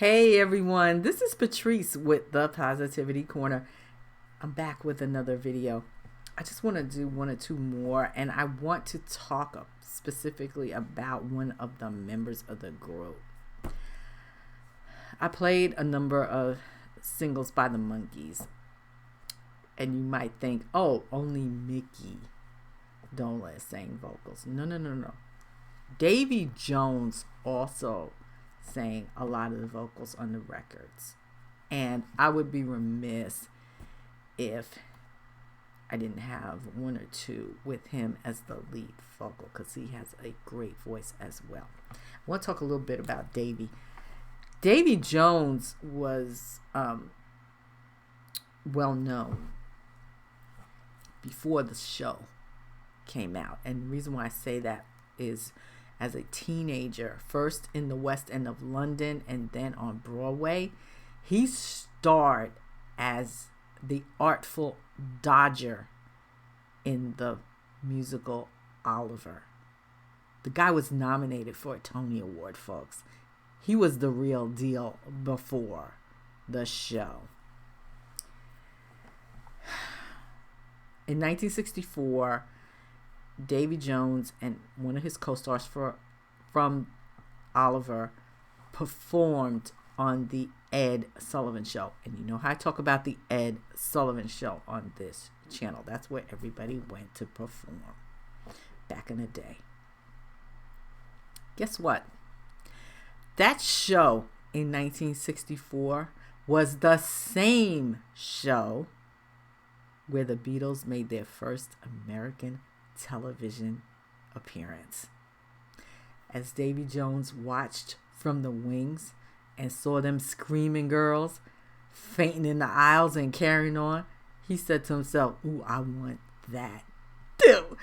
Hey everyone, this is Patrice with the Positivity Corner. I'm back with another video. I just want to do one or two more, and I want to talk specifically about one of the members of the group. I played a number of singles by the Monkees, and you might think, oh, only Mickey Dolenz sang vocals. No. Davy Jones also sang a lot of the vocals on the records, and I would be remiss if I didn't have one or two with him as the lead vocal, because he has a great voice as well. I want to talk a little bit about Davy. Davy Jones was well known before the show came out, and the reason why I say that is as a teenager, first in the West End of London and then on Broadway, he starred as the Artful Dodger in the musical Oliver. The guy was nominated for a Tony Award, folks. He was the real deal before the show. In 1964, Davy Jones and one of his co-stars from Oliver performed on the Ed Sullivan Show. And you know how I talk about the Ed Sullivan Show on this channel. That's where everybody went to perform back in the day. Guess what? That show in 1964 was the same show where the Beatles made their first American television appearance. As Davy Jones watched from the wings and saw them screaming girls fainting in the aisles and carrying on, he said to himself, "Ooh, I want that too."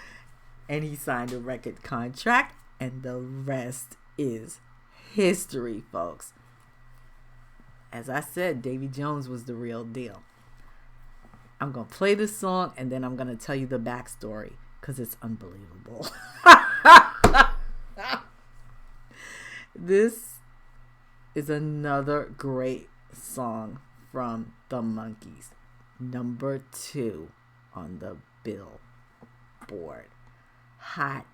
And he signed a record contract, and the rest is history, folks. As I said, Davy Jones was the real deal. I'm going to play this song, and then I'm going to tell you the backstory, because it's unbelievable. This is another great song from the Monkees. Number 2 on the Billboard Hot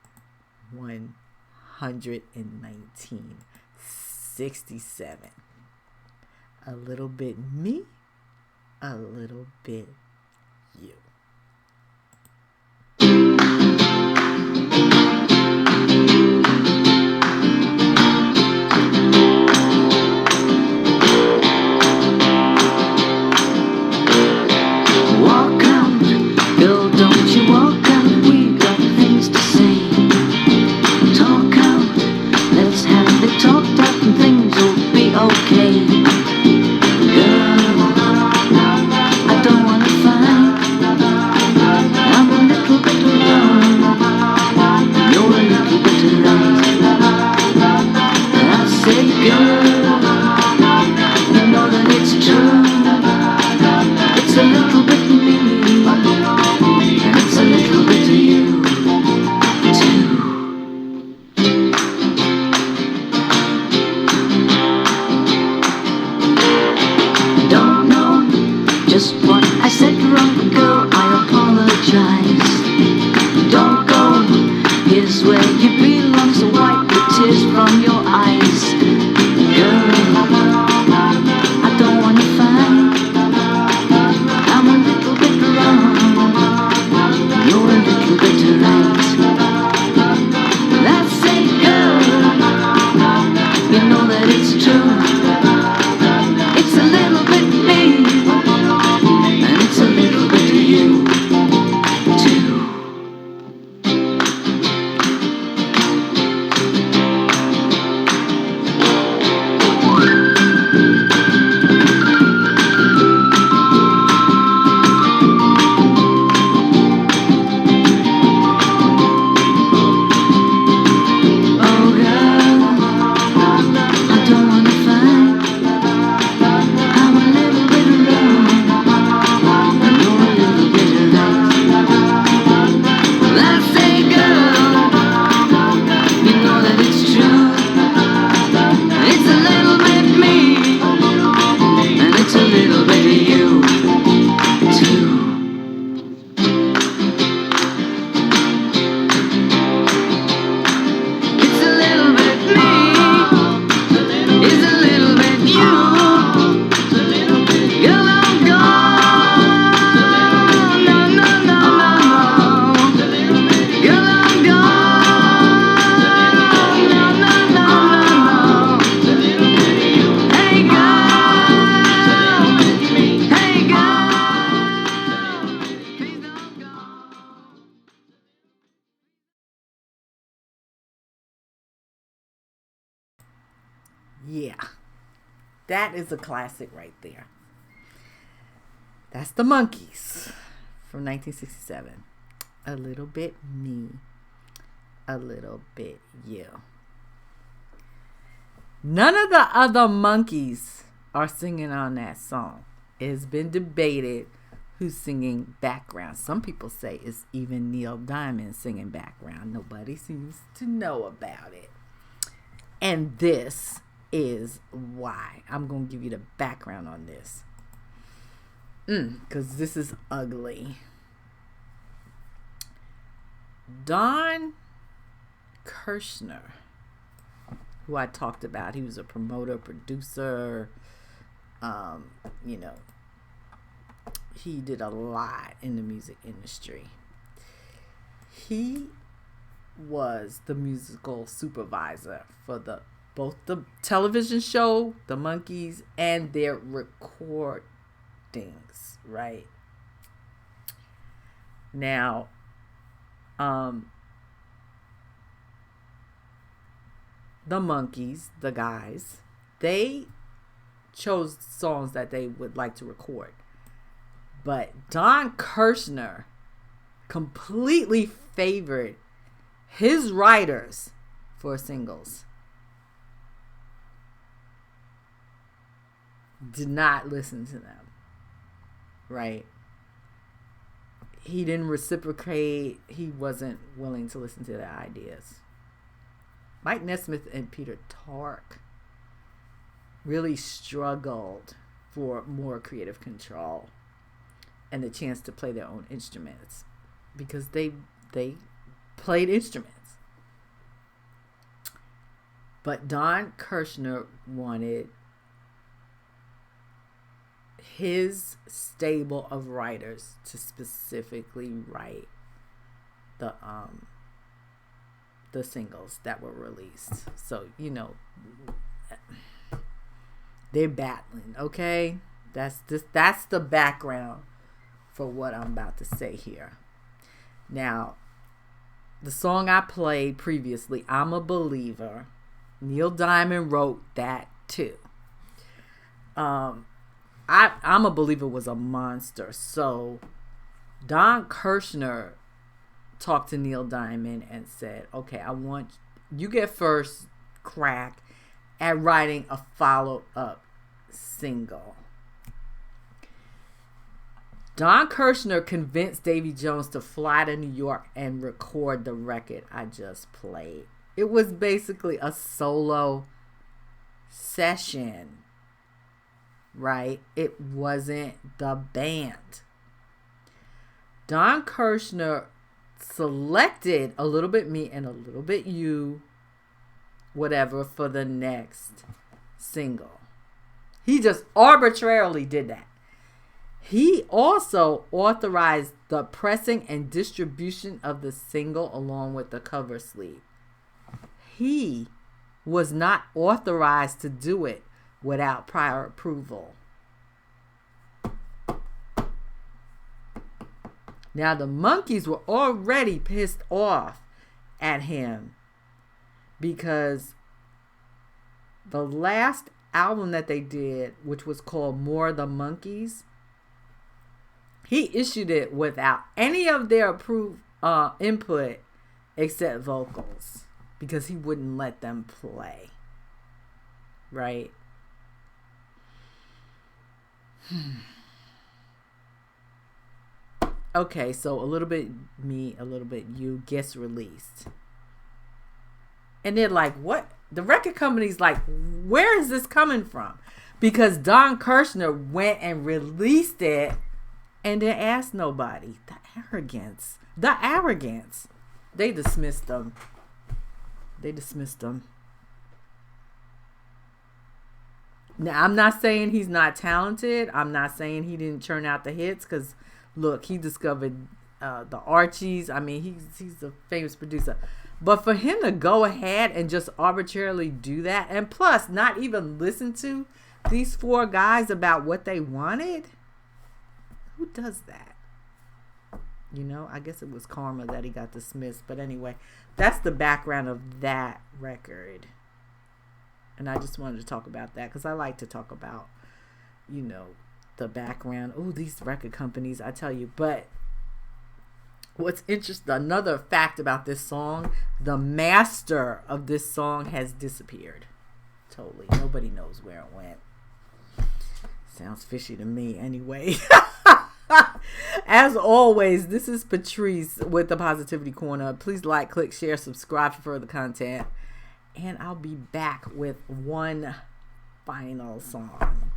11967. A little bit me, a little bit you. I don't wanna fight. Yeah, that is a classic right there. That's the Monkees from 1967. A little bit me, a little bit you. None of the other Monkees are singing on that song. It has been debated who's singing background. Some people say it's even Neil Diamond singing background. Nobody seems to know about it. And this is why. I'm going to give you the background on this. Because this is ugly. Don Kirshner, who I talked about, he was a promoter, producer, he did a lot in the music industry. He was the musical supervisor for both the television show, The Monkees, and their recordings, right? Now, the Monkees, the guys, they chose songs that they would like to record. But Don Kirshner completely favored his writers for singles. Did not listen to them. Right? He didn't reciprocate. He wasn't willing to listen to their ideas. Mike Nesmith and Peter Tork really struggled for more creative control and the chance to play their own instruments because they played instruments. But Don Kirshner wanted his stable of writers to specifically write the singles that were released. So, they're battling, okay? That's the background for what I'm about to say here. Now, the song I played previously, I'm a Believer, Neil Diamond wrote that too. I'm a Believer was a monster. So Don Kirshner talked to Neil Diamond and said, okay, I want you get first crack at writing a follow-up single. Don Kirshner convinced Davy Jones to fly to New York and record the record I just played. It was basically a solo session, right? It wasn't the band. Don Kirshner selected A Little Bit Me and A Little Bit You, whatever, for the next single. He just arbitrarily did that. He also authorized the pressing and distribution of the single along with the cover sleeve. He was not authorized to do it without prior approval. Now, the Monkees were already pissed off at him because the last album that they did, which was called More the Monkees, he issued it without any of their approved input except vocals because he wouldn't let them play. Right? Okay, so A Little Bit Me, A Little Bit You gets released. And they're like, what? The record company's like, where is this coming from? Because Don Kirshner went and released it and didn't ask nobody. The arrogance. They dismissed them. Now, I'm not saying he's not talented. I'm not saying he didn't churn out the hits because, look, he discovered the Archies. I mean, he's a famous producer. But for him to go ahead and just arbitrarily do that, and plus not even listen to these four guys about what they wanted, who does that? I guess it was karma that he got dismissed. But anyway, that's the background of that record. And I just wanted to talk about that because I like to talk about, the background. Oh, these record companies, I tell you. But what's interesting, another fact about this song, the master of this song has disappeared. Totally. Nobody knows where it went. Sounds fishy to me anyway. As always, this is Patrice with the Positivity Corner. Please like, click, share, subscribe for further content. And I'll be back with one final song.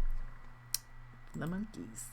The Monkees.